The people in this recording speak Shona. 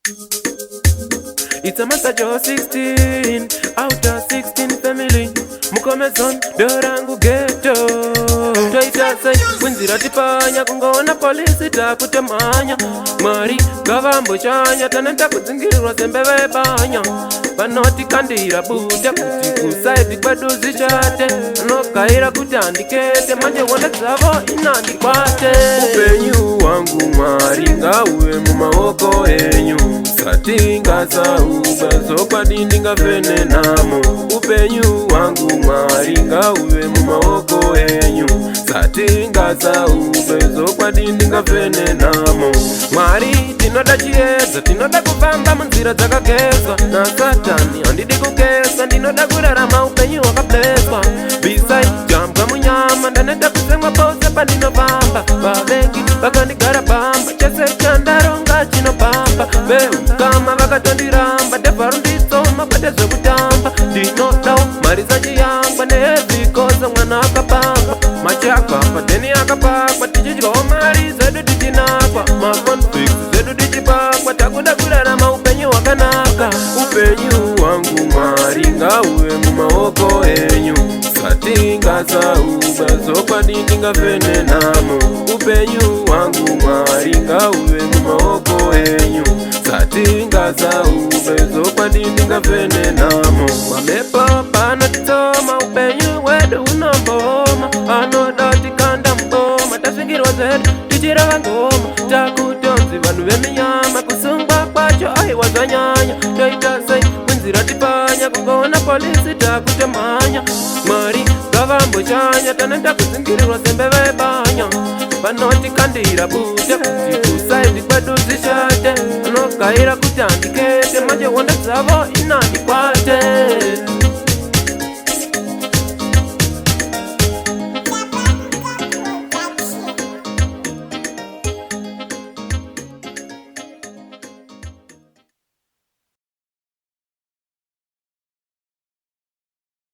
It's a massage of 16, out of 16 family. Mukomezon, dorangu ghetto. Toita say, kwinzira tipanya, kungoona polisi takutemanya. Mwari, gavambo chanya, tanenta kudzingirwa sembeve banya. Panoti kandira buta, kuti kusaidi kwedu zichate. Anokaira kuti andikete, manje wanda dzavo inandikwate. Upenyu wangu Mwari, ngauwe mumaoko enyu. Satinga sauba, zokwadi ndingafene namo. Upenyu wangu Mwari, ngauwe mumaoko enyu. Satinga sauba, zokwadi ndingafene namo. Mwari, tinoda chiedza, tinoda kufamba munzira dzakagezwa. Na Satani handidi kugeza, ndinoda kurarama upenyu wakableswa. Beside jambwa munyama, ndaneta kusemwa pose pandinofamba. Vavengi vakandigara pamba, chese chandaronga chinopamba. Kama vakatondiramba, devharu nditsoma kwete zvekutamba. Ndinodawo mari dzachiyangwa nezvikoza mwana akapangwa. Machi akapa, dheni akapakwa, tichidyawo mari zedu tichinakwa. Maconflict zedu tichipakwa, takuda kurarama upenyu hwakanaka. Upenyu wangu Mwari, ngauwe mumaoko enyu. Satinga sauba, zokwadi ndingafene namo. Upenyu wangu Mwari, ngauwe mumaoko enyu. Satinga sauba, zokwadi ndingafene namo. Mamepo panotitsoma, upenyu wedu unomboma. Anoda tikanda mboma, tasvikirwa zedu tichirava ngoma. Takutonzi vanhu veminyama, kusungwa kwacho aiwa zvanyanya. Toita sei kwinzira tipanya, kungoona polisi takutemanya. Mwari gavambo chanya, tanenta kudzingirirwa sembeve banya. Panoti kandira buta, kuti kusaidi kwedu zishate. Anokaira kuti andikete, manje wanda dzavo inandikwate.